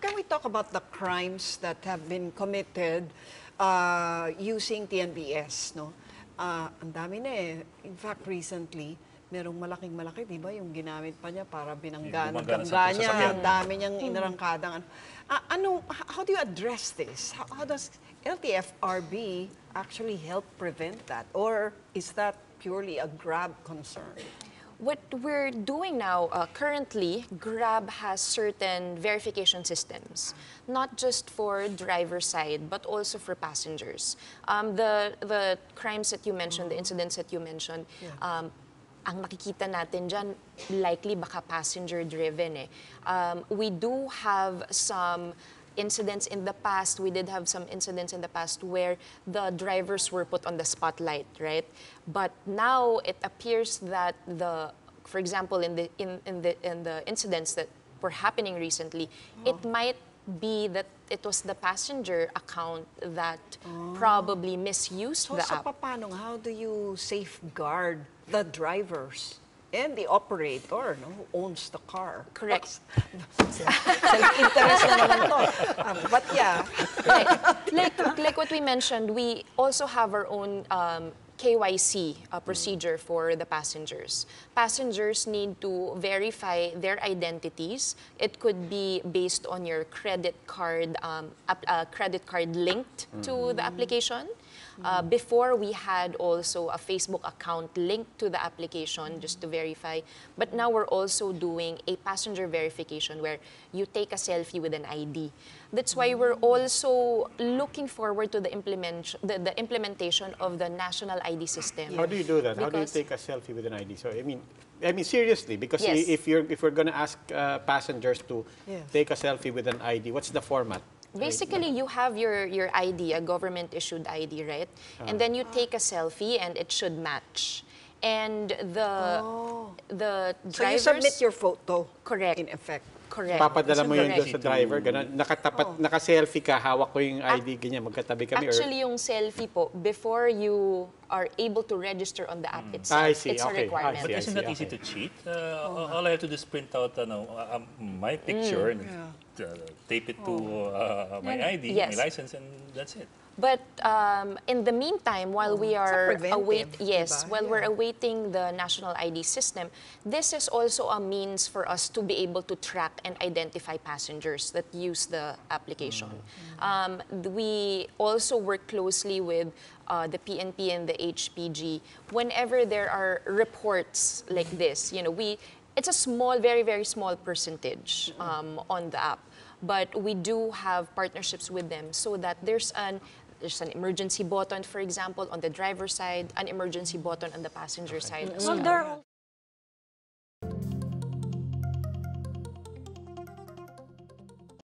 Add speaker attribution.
Speaker 1: can we talk about the crimes that have been committed using TNBS, no? Ang dami na eh. In fact, recently, merong malaki, di ba? Yung ginamit pa niya para binangga niya. Ang dami niyang inarangkadang. How do you address this? How does LTFRB actually help prevent that? Or is that purely a Grab concern?
Speaker 2: What we're doing now, currently, Grab has certain verification systems, not just for driver side, but also for passengers. The crimes that you mentioned, the incidents that you mentioned, ang makikita natin dyan, likely baka passenger-driven eh. We do have some incidents in the past, we did have some incidents in the past where the drivers were put on the spotlight, right? But now it appears that for example, in the incidents that were happening recently, it might be that it was the passenger account that probably misused the app.
Speaker 1: So paano, how do you safeguard the drivers and the operator, no, who owns the car?
Speaker 2: Correct.
Speaker 1: Self-interest na naman to. But yeah.
Speaker 2: Like what we mentioned, we also have our own KYC procedure for the passengers. Passengers need to verify their identities. It could be based on your credit card linked to the application. Before, we had also a Facebook account linked to the application just to verify. But now we're also doing a passenger verification where you take a selfie with an ID. That's why we're also looking forward to the implementation of the national ID system.
Speaker 3: How do you do that? How do you take a selfie with an ID? So I mean seriously, because if we're going to ask passengers to take a selfie with an ID, what's the format?
Speaker 2: Basically, you have your ID, a government-issued ID, right? And then you take a selfie, and it should match. And the drivers...
Speaker 1: So you submit your photo.
Speaker 2: Correct.
Speaker 1: In effect.
Speaker 2: Correct.
Speaker 3: Papadala mo yun doon sa driver, ganun. Nakatapat, naka-selfie ka, hawak ko yung ID, ganyan, magkatabi kami.
Speaker 2: Actually, yung selfie po, before you are able to register on the app itself, it's a requirement.
Speaker 4: But isn't that easy to cheat? All I have to do is print out my picture and tape it to my ID, my license, and that's it.
Speaker 2: But in the meantime, while we are we're awaiting the national ID system, this is also a means for us to be able to track and identify passengers that use the application. We also work closely with the PNP and the HPG whenever there are reports like this. You know, it's a small, very, very small percentage on the app, but we do have partnerships with them so that there's an emergency button, for example, on the driver's side, an emergency button on the passenger side as well.